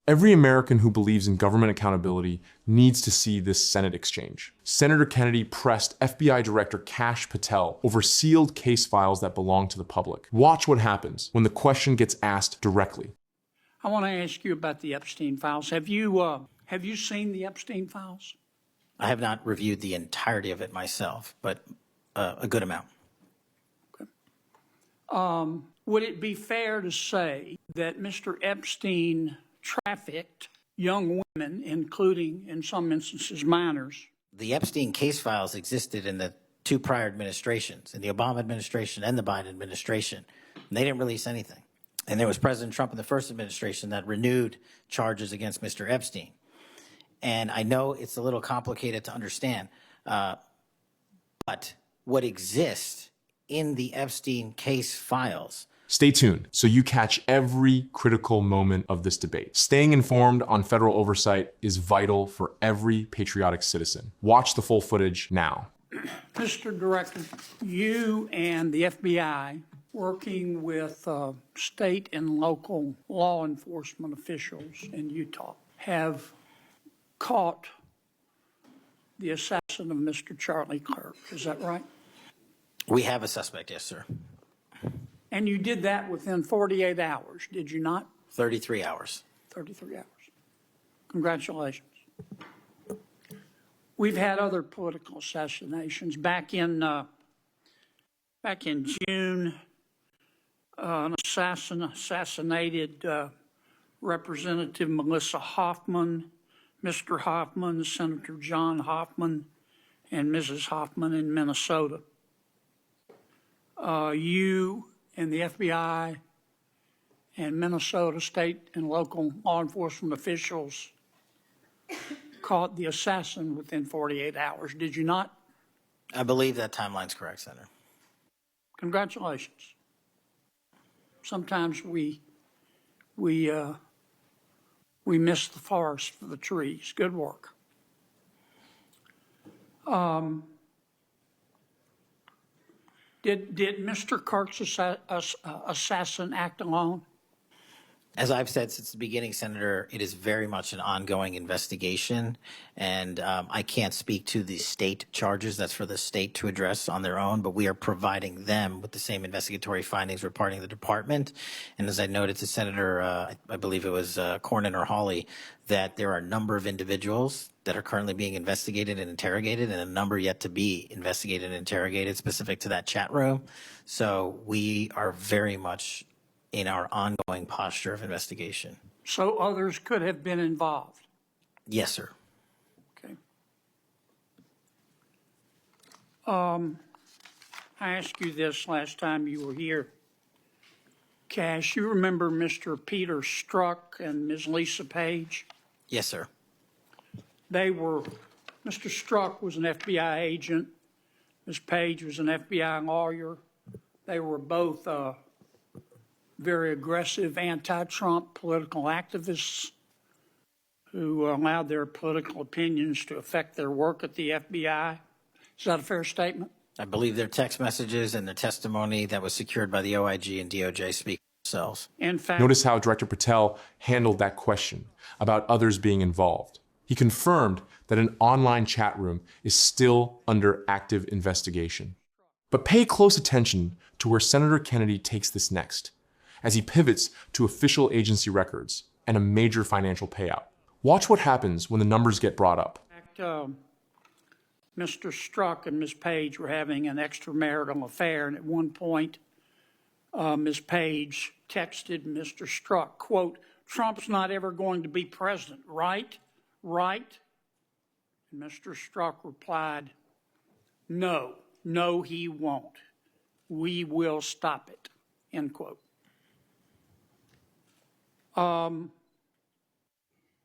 Every American who believes in government accountability needs to see this Senate exchange. Senator Kennedy pressed FBI Director Kash Patel over sealed case files that belong to the public. Watch what happens when the question gets asked directly. I want to ask you about the Epstein files. Have you seen the Epstein files? I have not reviewed the entirety of it myself, but a good amount. Okay. Would it be fair to say that Mr. Epstein trafficked young women, including, in some instances, minors? The Epstein case files existed in the two prior administrations, in the Obama administration and the Biden administration. And they didn't release anything. And there was President Trump in the first administration that renewed charges against Mr. Epstein. And I know it's a little complicated to understand, but what exists in the Epstein case files. Stay tuned so you catch every critical moment of this debate. Staying informed on federal oversight is vital for every patriotic citizen. Watch the full footage now. Mr. Director, you and the FBI, working with state and local law enforcement officials in Utah, have caught the assassin of Mr. Charlie Kirk. Is that right? We have a suspect, yes, sir. And you did that within 48 hours, did you not? 33 hours. 33 hours. Congratulations. We've had other political assassinations. Back in June, an assassin assassinated Representative Melissa Hoffman, Mr. Hoffman, Senator John Hoffman, and Mrs. Hoffman in Minnesota. You and the FBI and Minnesota state and local law enforcement officials caught the assassin within 48 hours, did you not? I believe that timeline's correct, Senator. Congratulations. Sometimes we miss the forest for the trees. Good work. Did Mr. Kirk's assassin act alone? As I've said since the beginning, Senator, it is very much an ongoing investigation, and I can't speak to the state charges. That's for the state to address on their own, but we are providing them with the same investigatory findings reporting the department. And as I noted to Senator, I believe it was Cornyn or Hawley, that there are a number of individuals that are currently being investigated and interrogated, and a number yet to be investigated and interrogated specific to that chat room. So we are very much in our ongoing posture of investigation. So others could have been involved? Yes, sir. Okay. I asked you this last time you were here. Kash, you remember Mr. Peter Strzok and Ms. Lisa Page? Yes, sir. Mr. Strzok was an FBI agent. Ms. Page was an FBI lawyer. They were both very aggressive anti-Trump political activists who allowed their political opinions to affect their work at the FBI. Is that a fair statement? I believe their text messages and their testimony that was secured by the OIG and DOJ speak for themselves. In fact, Notice how Director Patel handled that question about others being involved. He confirmed that an online chat room is still under active investigation. But pay close attention to where Senator Kennedy takes this next, as he pivots to official agency records and a major financial payout. Watch what happens when the numbers get brought up. Mr. Strzok and Ms. Page were having an extramarital affair, and at one point, Ms. Page texted Mr. Strzok, quote, "Trump's not ever going to be president, right? Right?" And Mr. Strzok replied, "No, he won't. We will stop it," end quote.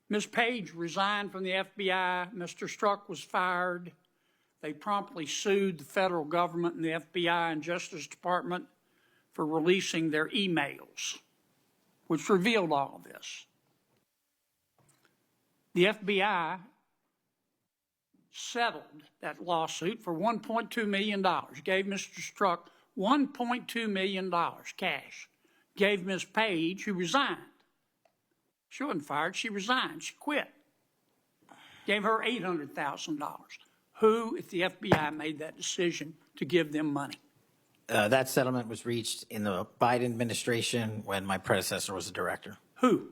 Ms. Page resigned from the FBI. Mr. Strzok was fired. They promptly sued the federal government and the FBI and Justice Department for releasing their emails, which revealed all of this. The FBI settled that lawsuit for $1.2 million, gave Mr. Strzok $1.2 million cash, gave Ms. Page, who resigned, She wasn't fired. She resigned. She quit. Gave her $800,000. Who, if the FBI made that decision to give them money? That settlement was reached in the Biden administration when my predecessor was a director. Who?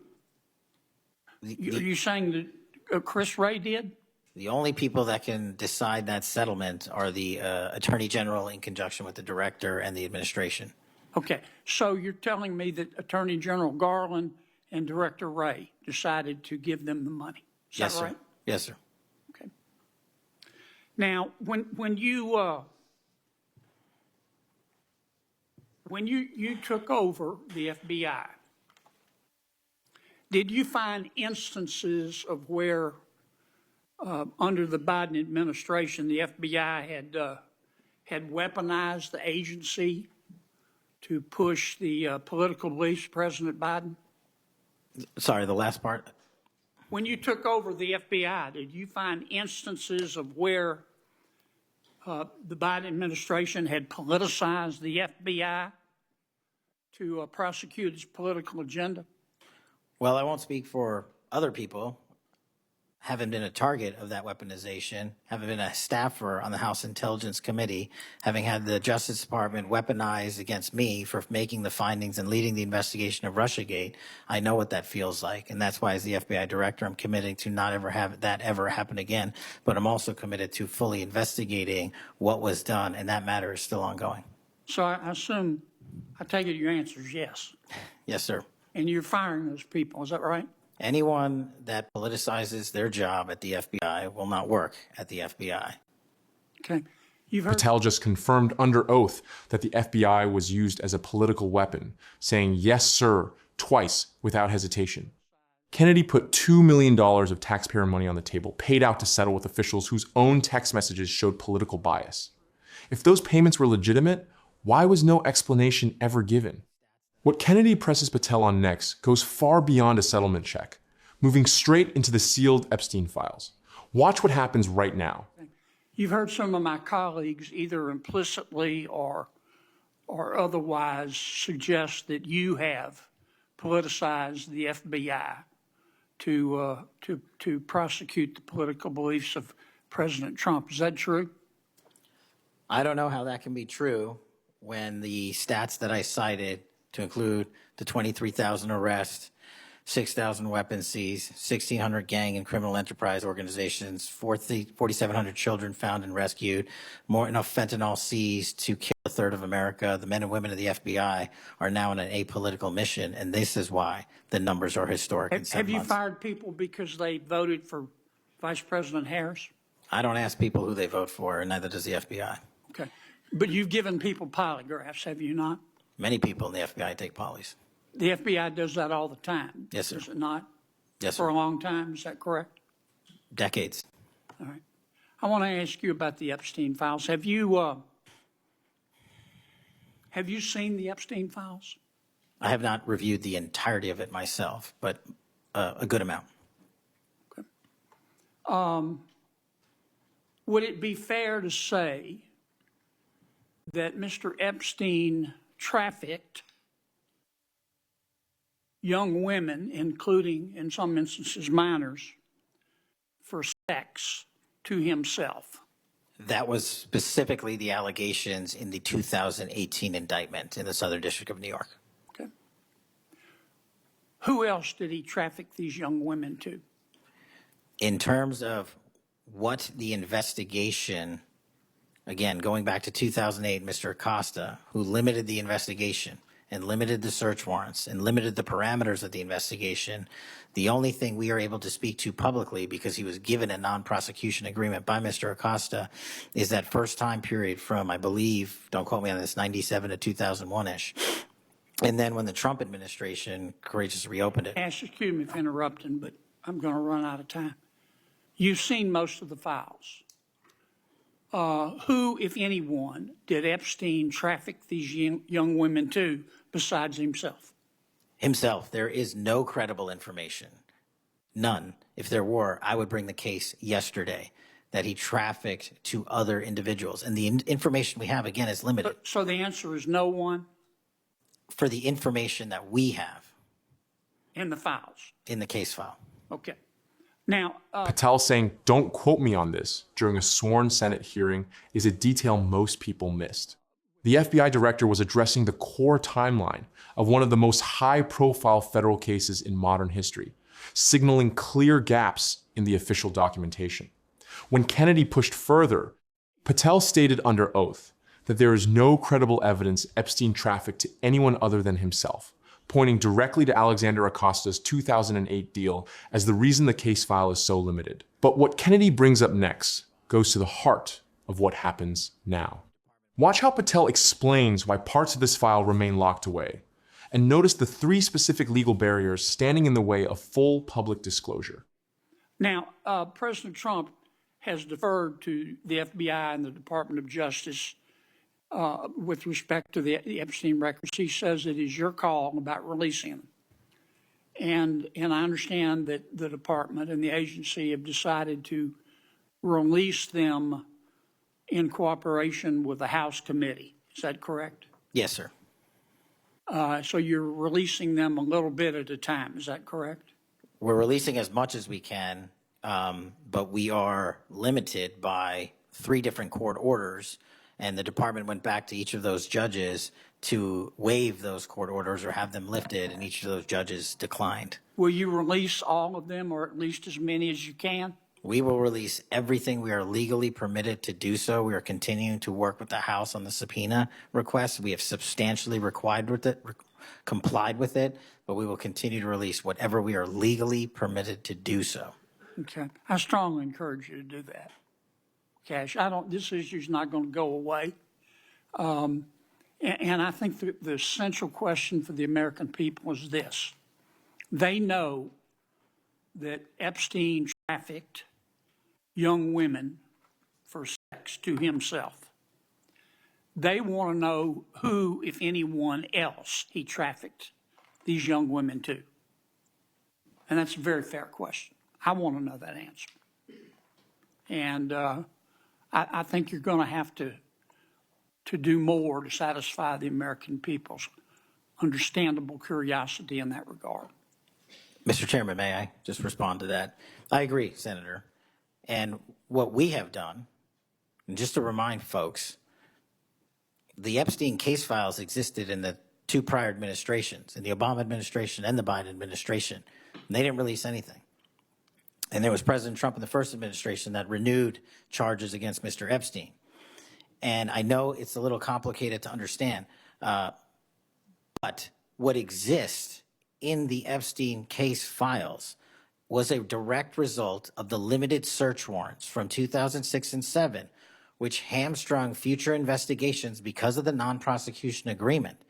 Are you saying that Chris Wray did? The only people that can decide that settlement are the Attorney General in conjunction with the director and the administration. Okay, so you're telling me that Attorney General Garland and Director Wray decided to give them the money? Is Yes, that sir. right? Yes, sir. Okay. Now, when you took over the FBI, did you find instances of where under the Biden administration the FBI had weaponized the agency to push the political beliefs of President Biden? Sorry, the last part. When you took over the FBI, did you find instances of where the Biden administration had politicized the FBI to prosecute its political agenda? Well, I won't speak for other people. Having been a target of that weaponization, having been a staffer on the House Intelligence Committee, having had the Justice Department weaponized against me for making the findings and leading the investigation of Russiagate, I know what that feels like. And that's why, as the FBI director, I'm committing to not ever have that ever happen again. But I'm also committed to fully investigating what was done, and that matter is still ongoing. So I assume, I take it your answer is yes. Yes, sir. And you're firing those people, is that right? Anyone that politicizes their job at the FBI will not work at the FBI. Okay. You've heard. Patel just confirmed under oath that the FBI was used as a political weapon, saying yes, sir, twice without hesitation. Kennedy put $2 million of taxpayer money on the table, paid out to settle with officials whose own text messages showed political bias. If those payments were legitimate, why was no explanation ever given? What Kennedy presses Patel on next goes far beyond a settlement check, moving straight into the sealed Epstein files. Watch what happens right now. You've heard some of my colleagues either implicitly or otherwise suggest that you have politicized the FBI to prosecute the political beliefs of President Trump. Is that true? I don't know how that can be true when the stats that I cited, to include the 23,000 arrests, 6,000 weapons seized, 1,600 gang and criminal enterprise organizations, 4,700 children found and rescued, more enough fentanyl seized to kill a third of America. The men and women of the FBI are now on an apolitical mission, and this is why the numbers are historic. Have you fired people because they voted for Vice President Harris? I don't ask people who they vote for, and neither does the FBI. Okay. But you've given people polygraphs, have you not? Many people in the FBI take polys. The FBI does that all the time. Yes, sir. Does it not? Yes, For sir. a long time, is that correct? Decades. All right. I want to ask you about the Epstein files. Have you seen the Epstein files? I have not reviewed the entirety of it myself, but a good amount. Okay. Would it be fair to say that Mr. Epstein trafficked young women, including, in some instances, minors, for sex to himself? That was specifically the allegations in the 2018 indictment in the Southern District of New York. Okay. Who else did he traffic these young women to? In terms of what the investigation, again, going back to 2008, Mr. Acosta, who limited the investigation and limited the search warrants and limited the parameters of the investigation, the only thing we are able to speak to publicly, because he was given a non-prosecution agreement by Mr. Acosta, is that first time period from, I believe, don't quote me on this, 97 to 2001-ish. And then when the Trump administration courageously reopened it. Excuse me for interrupting, but I'm going to run out of time. You've seen most of the files. Who, if anyone, did Epstein traffic these young women to besides himself? Himself. There is no credible information. None. If there were, I would bring the case yesterday that he trafficked to other individuals. And the information we have, again, is limited. So the answer is no one? For the information that we have. in the files. in the case file. Okay. Now, Patel saying, "Don't quote me on this," during a sworn Senate hearing is a detail most people missed. The FBI director was addressing the core timeline of one of the most high-profile federal cases in modern history, signaling clear gaps in the official documentation. When Kennedy pushed further, Patel stated under oath that there is no credible evidence Epstein trafficked to anyone other than himself, pointing directly to Alexander Acosta's 2008 deal as the reason the case file is so limited. But what Kennedy brings up next goes to the heart of what happens now. Watch how Patel explains why parts of this file remain locked away, and notice the 3 specific legal barriers standing in the way of full public disclosure. now, President Trump has deferred to the FBI and the Department of Justice with respect to the Epstein records. He says it is your call about releasing them. And I understand that the department and the agency have decided to release them in cooperation with the House committee. Is that correct? Yes, sir. So you're releasing them a little bit at a time. Is that correct? We're releasing as much as we can, but we are limited by 3 different court orders, and the department went back to each of those judges to waive those court orders or have them lifted, and each of those judges declined. Will you release all of them, or at least as many as you can? We will release everything we are legally permitted to do so. We are continuing to work with the House on the subpoena request. We have substantially complied with it, but we will continue to release whatever we are legally permitted to do so. Okay. I strongly encourage you to do that, Kash. This issue's not going to go away. And I think the essential question for the American people is this. They know that Epstein trafficked young women for sex to himself. They want to know who, if anyone else, he trafficked these young women to. And that's a very fair question. I want to know that answer. And I think you're going to have to do more to satisfy the American people's understandable curiosity in that regard. Mr. Chairman, may I just respond to that? I agree, Senator. And what we have done, and just to remind folks, the Epstein case files existed in the 2 prior administrations, in the Obama administration and the Biden administration. And they didn't release anything. And there was President Trump in the first administration that renewed charges against Mr. Epstein. And I know it's a little complicated to understand, but what exists in the Epstein case files was a direct result of the limited search warrants from 2006 and 7, which hamstrung future investigations because of the non-prosecution agreement.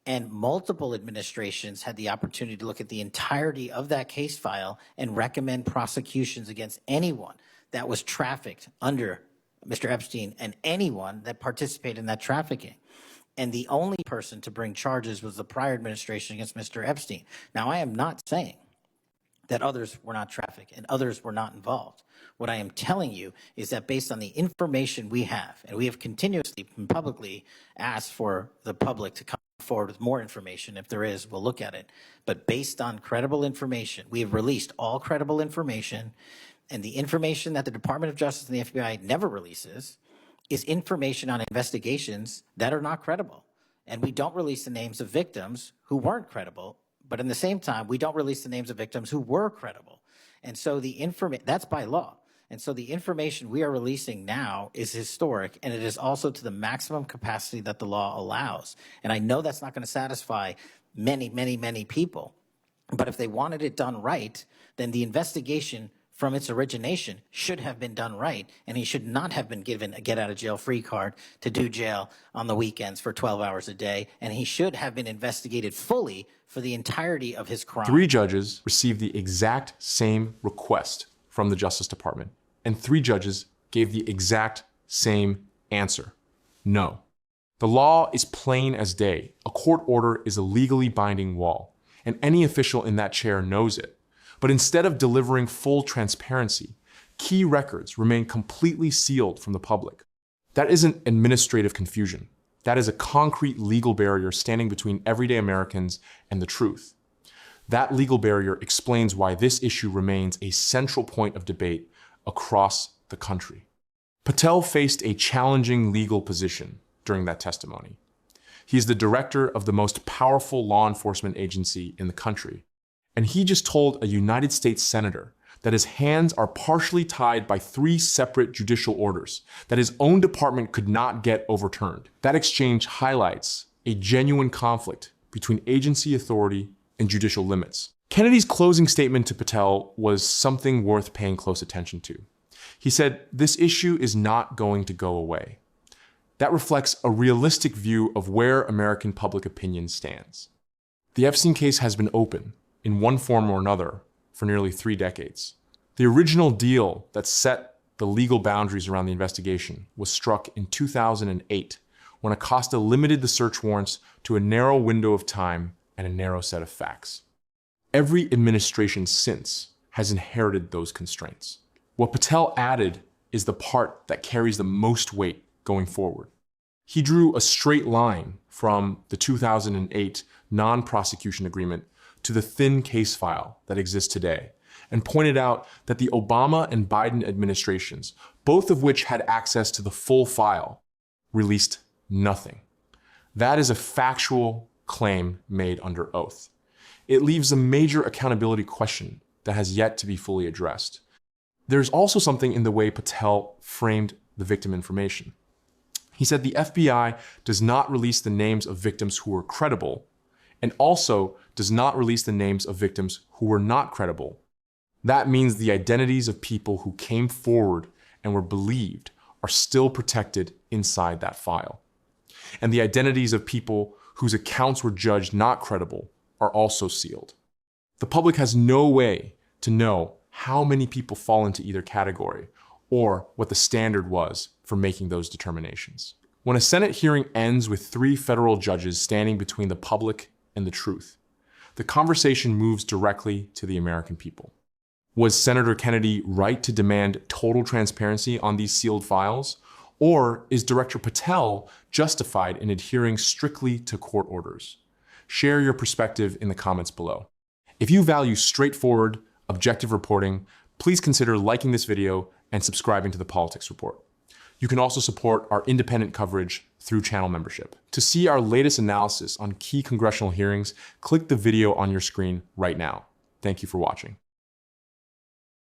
And multiple administrations had the opportunity to look at the entirety of that case file and recommend prosecutions against anyone that was trafficked under Mr. Epstein and anyone that participated in that trafficking. And the only person to bring charges was the prior administration against Mr. Epstein. Now, I am not saying that others were not trafficked and others were not involved. What I am telling you is that based on the information we have, and we have continuously and publicly asked for the public to come forward with more information. If there is, we'll look at it. But based on credible information, we have released all credible information, and the information that the Department of Justice and the FBI never releases is information on investigations that are not credible. And we don't release the names of victims who weren't credible, but in the same time, we don't release the names of victims who were credible. And so that's by law. And so the information we are releasing now is historic, and it is also to the maximum capacity that the law allows. And I know that's not going to satisfy many, many, many people. But if they wanted it done right, then the investigation from its origination should have been done right, and he should not have been given a get-out-of-jail-free card to do jail on the weekends for 12 hours a day, and he should have been investigated fully for the entirety of his crime. 3 judges received the exact same request from the Justice Department, and 3 judges gave the exact same answer: no. The law is plain as day. A court order is a legally binding wall, and any official in that chair knows it. But instead of delivering full transparency, key records remain completely sealed from the public. That isn't administrative confusion. That is a concrete legal barrier standing between everyday Americans and the truth. That legal barrier explains why this issue remains a central point of debate across the country. Patel faced a challenging legal position during that testimony. He is the director of the most powerful law enforcement agency in the country, and he just told a United States senator that his hands are partially tied by 3 separate judicial orders that his own department could not get overturned. That exchange highlights a genuine conflict between agency authority and judicial limits. Kennedy's closing statement to Patel was something worth paying close attention to. He said, "This issue is not going to go away." That reflects a realistic view of where American public opinion stands. The Epstein case has been open, in one form or another, for nearly 3 decades. The original deal that set the legal boundaries around the investigation was struck in 2008, when Acosta limited the search warrants to a narrow window of time and a narrow set of facts. Every administration since has inherited those constraints. What Patel added is the part that carries the most weight going forward. He drew a straight line from the 2008 non-prosecution agreement to the thin case file that exists today, and pointed out that the Obama and Biden administrations, both of which had access to the full file, released nothing. That is a factual claim made under oath. It leaves a major accountability question that has yet to be fully addressed. There's also something in the way Patel framed the victim information. He said the FBI does not release the names of victims who were credible, and also does not release the names of victims who were not credible. That means the identities of people who came forward and were believed are still protected inside that file. And the identities of people whose accounts were judged not credible are also sealed. The public has no way to know how many people fall into either category or what the standard was for making those determinations. When a Senate hearing ends with 3 federal judges standing between the public and the truth, the conversation moves directly to the American people. Was Senator Kennedy right to demand total transparency on these sealed files? Or is Director Patel justified in adhering strictly to court orders? Share your perspective in the comments below. If you value straightforward, objective reporting, please consider liking this video and subscribing to the Politics Report. You can also support our independent coverage through channel membership. To see our latest analysis on key congressional hearings, click the video on your screen right now. Thank you for watching.